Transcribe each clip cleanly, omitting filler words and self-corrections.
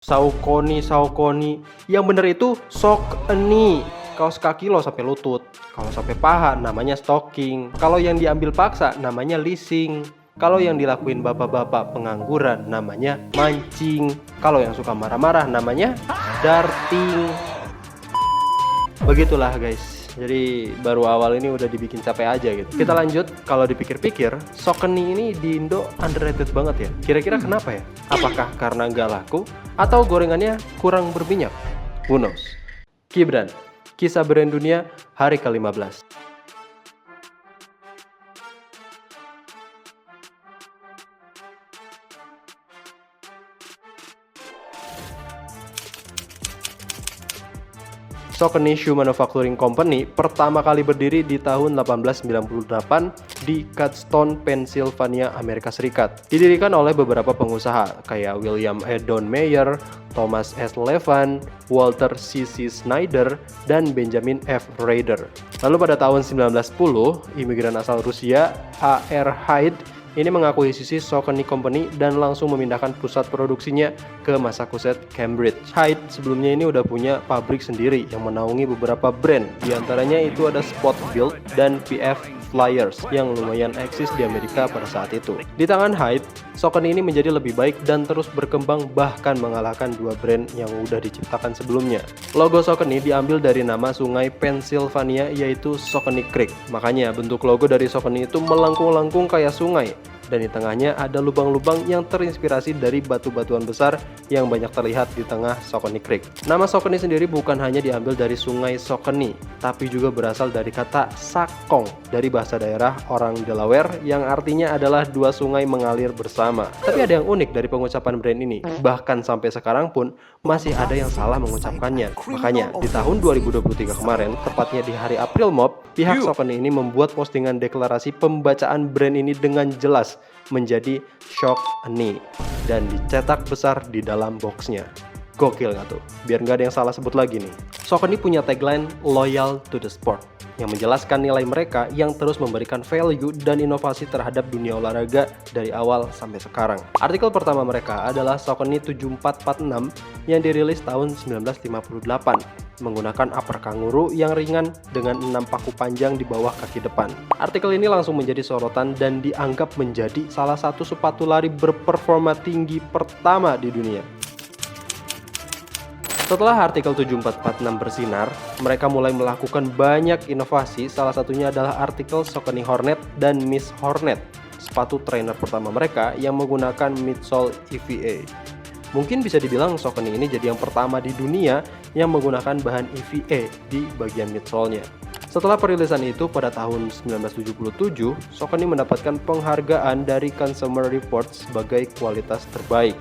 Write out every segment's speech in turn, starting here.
Saucony. Yang bener itu Saucony. Kaos kaki lo sampai lutut. Kalau sampai paha namanya stocking. Kalau yang diambil paksa namanya leasing. Kalau yang dilakuin bapak-bapak pengangguran namanya mancing. Kalau yang suka marah-marah namanya darting. Begitulah guys. Jadi baru awal ini udah dibikin capek aja gitu. Kita lanjut. Kalau dipikir-pikir, Saucony ini di Indo underrated banget ya. Kira-kira kenapa ya? Apakah karena nggak laku atau gorengannya kurang berminyak? Who knows? Kibran, kisah brand dunia hari ke-15. Saucony Shoe Manufacturing Company pertama kali berdiri di tahun 1898 di Gadsden, Pennsylvania, Amerika Serikat. Didirikan oleh beberapa pengusaha kayak William Eldon Mayer, Thomas S. Levan, Walter C.C. Snyder, dan Benjamin F. Rader. Lalu pada tahun 1910, imigran asal Rusia, A.R. Hyde, ini mengakuisisi Saucony Company dan langsung memindahkan pusat produksinya ke Massachusetts, Cambridge. Hyde sebelumnya ini udah punya pabrik sendiri yang menaungi beberapa brand. Di antaranya itu ada Spot Build dan PF Flyers yang lumayan eksis di Amerika pada saat itu. Di tangan Hyde, Saucony ini menjadi lebih baik dan terus berkembang, bahkan mengalahkan dua brand yang udah diciptakan sebelumnya. Logo Saucony diambil dari nama sungai Pennsylvania yaitu Saucony Creek. Makanya bentuk logo dari Saucony itu melengkung-lengkung kayak sungai. Dan di tengahnya ada lubang-lubang yang terinspirasi dari batu-batuan besar yang banyak terlihat di tengah Saucony Creek. Nama Saucony sendiri bukan hanya diambil dari sungai Saucony, tapi juga berasal dari kata Sakong dari bahasa daerah orang Delaware yang artinya adalah dua sungai mengalir bersama. Tapi ada yang unik dari pengucapan brand ini, bahkan sampai sekarang pun masih ada yang salah mengucapkannya. Makanya di tahun 2023 kemarin, tepatnya di hari April Mop, pihak Saucony ini membuat postingan deklarasi pembacaan brand ini dengan jelas menjadi Saucony dan dicetak besar di dalam boxnya. Gokil nggak tuh? Biar nggak ada yang salah sebut lagi nih. Saucony punya tagline Loyal to the Sport yang menjelaskan nilai mereka yang terus memberikan value dan inovasi terhadap dunia olahraga dari awal sampai sekarang. Artikel pertama mereka adalah Saucony 7446 yang dirilis tahun 1958 menggunakan upper kanguru yang ringan dengan 6 paku panjang di bawah kaki depan. Artikel ini langsung menjadi sorotan dan dianggap menjadi salah satu sepatu lari berperforma tinggi pertama di dunia. Setelah artikel 7446 bersinar, mereka mulai melakukan banyak inovasi, salah satunya adalah artikel Saucony Hornet dan Miss Hornet, sepatu trainer pertama mereka yang menggunakan midsole EVA. Mungkin bisa dibilang Saucony ini jadi yang pertama di dunia yang menggunakan bahan EVA di bagian midsole-nya. Setelah perilisan itu pada tahun 1977, Saucony mendapatkan penghargaan dari Consumer Reports sebagai kualitas terbaik.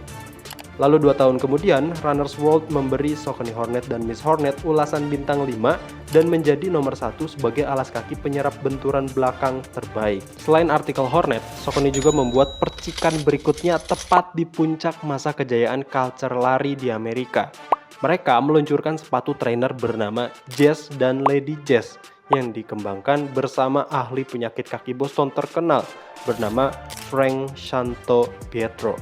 Lalu 2 tahun kemudian, Runner's World memberi Saucony Hornet dan Miss Hornet ulasan bintang 5 dan menjadi nomor 1 sebagai alas kaki penyerap benturan belakang terbaik. Selain artikel Hornet, Saucony juga membuat percikan berikutnya tepat di puncak masa kejayaan culture lari di Amerika. Mereka meluncurkan sepatu trainer bernama Jazz dan Lady Jazz yang dikembangkan bersama ahli penyakit kaki Boston terkenal bernama Frank Santopietro.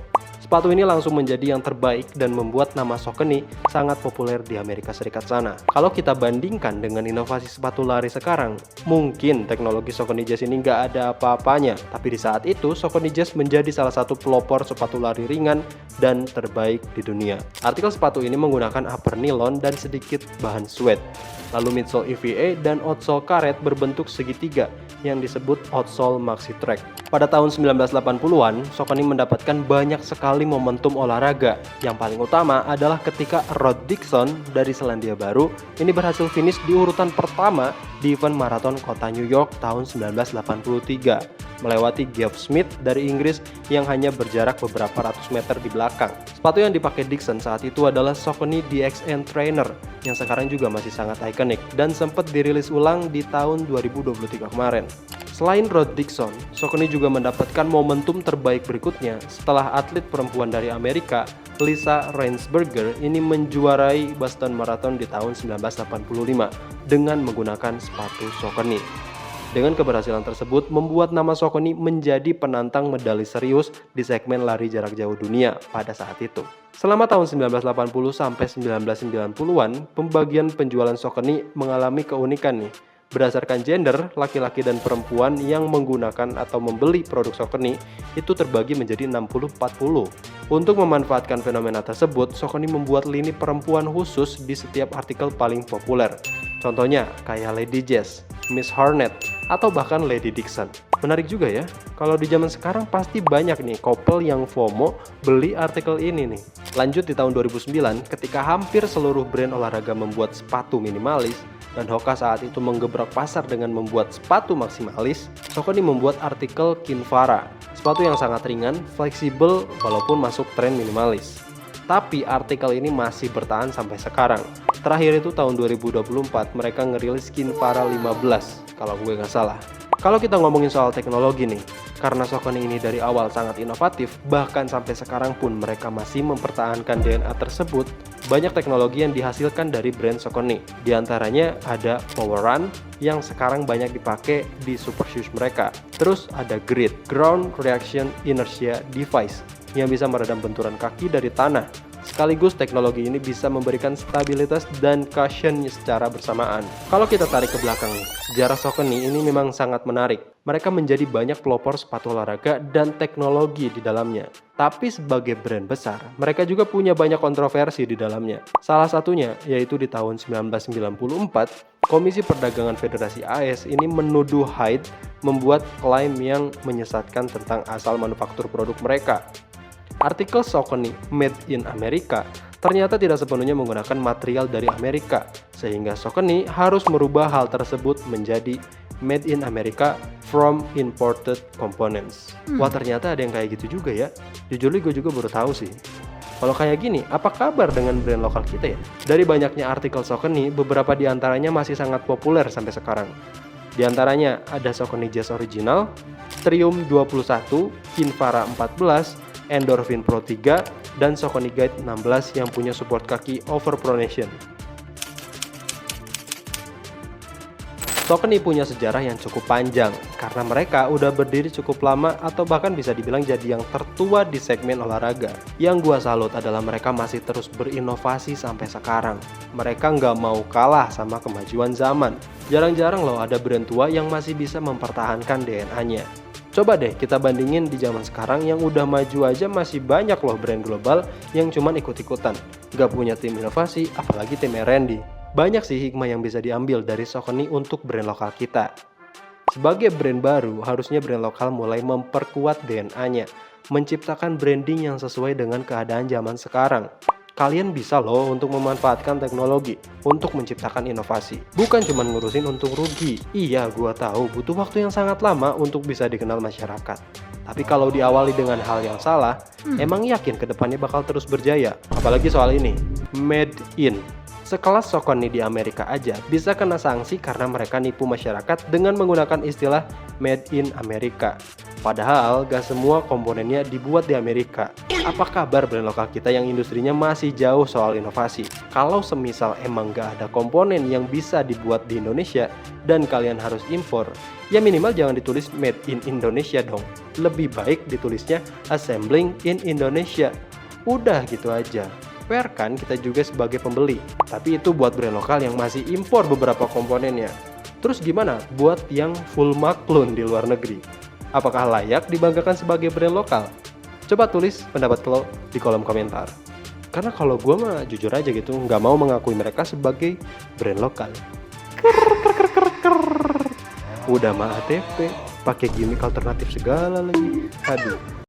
Sepatu ini langsung menjadi yang terbaik dan membuat nama Saucony sangat populer di Amerika Serikat sana. Kalau kita bandingkan dengan inovasi sepatu lari sekarang, mungkin teknologi Saucony Jazz ini nggak ada apa-apanya. Tapi di saat itu, Saucony Jazz menjadi salah satu pelopor sepatu lari ringan dan terbaik di dunia. Artikel sepatu ini menggunakan upper nylon dan sedikit bahan suede. Lalu midsole EVA dan outsole karet berbentuk segitiga yang disebut outsole maxi track. Pada tahun 1980-an, Saucony mendapatkan banyak sekali momentum olahraga. Yang paling utama adalah ketika Rod Dixon dari Selandia Baru ini berhasil finish di urutan pertama di event maraton kota New York tahun 1983, melewati Geoff Smith dari Inggris yang hanya berjarak beberapa ratus meter di belakang. Sepatu yang dipakai Dixon saat itu adalah Saucony DXN Trainer yang sekarang juga masih sangat ikonik dan sempat dirilis ulang di tahun 2023 kemarin. Selain Rod Dixon, Saucony juga mendapatkan momentum terbaik berikutnya setelah atlet perempuan dari Amerika, Lisa Rainsberger, ini menjuarai Boston Marathon di tahun 1985 dengan menggunakan sepatu Saucony. Dengan keberhasilan tersebut membuat nama Saucony menjadi penantang medali serius di segmen lari jarak jauh dunia pada saat itu. Selama tahun 1980 sampai 1990-an, pembagian penjualan Saucony mengalami keunikan nih. Berdasarkan gender, laki-laki dan perempuan yang menggunakan atau membeli produk Saucony itu terbagi menjadi 60-40. Untuk memanfaatkan fenomena tersebut, Saucony membuat lini perempuan khusus di setiap artikel paling populer. Contohnya kayak Lady Jazz, Miss Hornet, atau bahkan Lady Dixon. Menarik juga ya, kalau di zaman sekarang pasti banyak nih couple yang FOMO beli artikel ini nih. Lanjut di tahun 2009, ketika hampir seluruh brand olahraga membuat sepatu minimalis, dan Hoka saat itu menggebrak pasar dengan membuat sepatu maksimalis, Saucony membuat artikel Kinvara, sepatu yang sangat ringan, fleksibel, walaupun masuk tren minimalis. Tapi artikel ini masih bertahan sampai sekarang. Terakhir itu tahun 2024 mereka ngerilis Kinvara 15 kalau gue nggak salah. Kalau kita ngomongin soal teknologi nih, karena Saucony ini dari awal sangat inovatif, bahkan sampai sekarang pun mereka masih mempertahankan DNA tersebut. Banyak teknologi yang dihasilkan dari brand Saucony. Di antaranya ada Power Run yang sekarang banyak dipakai di super shoes mereka. Terus ada GRID, Ground Reaction Inertia Device, yang bisa meredam benturan kaki dari tanah. Sekaligus teknologi ini bisa memberikan stabilitas dan cushion secara bersamaan. Kalau kita tarik ke belakang nih, sejarah Saucony ini memang sangat menarik. Mereka menjadi banyak pelopor sepatu olahraga dan teknologi di dalamnya. Tapi sebagai brand besar, mereka juga punya banyak kontroversi di dalamnya. Salah satunya yaitu di tahun 1994, Komisi Perdagangan Federasi AS ini menuduh Hyde membuat klaim yang menyesatkan tentang asal manufaktur produk mereka. Artikel Saucony Made in America ternyata tidak sepenuhnya menggunakan material dari Amerika, sehingga Saucony harus merubah hal tersebut menjadi Made in America from imported components. Wah, ternyata ada yang kayak gitu juga ya. Jujur gue juga baru tahu sih. Kalau kayak gini, apa kabar dengan brand lokal kita ya? Dari banyaknya artikel Saucony, beberapa di antaranya masih sangat populer sampai sekarang. Di antaranya ada Saucony Jazz Original, Triumph 21, Kinvara 14, Endorphin Pro 3, dan Saucony Guide 16 yang punya support kaki overpronation. Saucony punya sejarah yang cukup panjang karena mereka udah berdiri cukup lama atau bahkan bisa dibilang jadi yang tertua di segmen olahraga. Yang gua salut adalah mereka masih terus berinovasi sampai sekarang. Mereka nggak mau kalah sama kemajuan zaman. Jarang-jarang loh ada brand tua yang masih bisa mempertahankan DNA-nya. Coba deh kita bandingin di zaman sekarang yang udah maju aja masih banyak loh brand global yang cuman ikut-ikutan. Gak punya tim inovasi, apalagi tim R&D. Banyak sih hikmah yang bisa diambil dari Saucony untuk brand lokal kita. Sebagai brand baru, harusnya brand lokal mulai memperkuat DNA-nya, menciptakan branding yang sesuai dengan keadaan zaman sekarang. Kalian bisa loh untuk memanfaatkan teknologi untuk menciptakan inovasi. Bukan cuma ngurusin untung rugi. Iya, gua tahu butuh waktu yang sangat lama untuk bisa dikenal masyarakat. Tapi kalau diawali dengan hal yang salah, emang yakin kedepannya bakal terus berjaya. Apalagi soal ini, made in. Sekelas Saucony di Amerika aja bisa kena sanksi karena mereka nipu masyarakat dengan menggunakan istilah made in Amerika. Padahal gak semua komponennya dibuat di Amerika. Apa kabar brand lokal kita yang industrinya masih jauh soal inovasi? Kalau semisal emang gak ada komponen yang bisa dibuat di Indonesia dan kalian harus impor, ya minimal jangan ditulis made in Indonesia dong. Lebih baik ditulisnya assembling in Indonesia. Udah gitu aja. Fair kan kita juga sebagai pembeli. Tapi itu buat brand lokal yang masih impor beberapa komponennya. Terus gimana buat yang full maklun di luar negeri? Apakah layak dibanggakan sebagai brand lokal? Coba tulis pendapat lo di kolom komentar. Karena kalau gue mah jujur aja gitu, nggak mau mengakui mereka sebagai brand lokal. Udah mah ATP, pakai gimmick alternatif segala lagi. Aduh.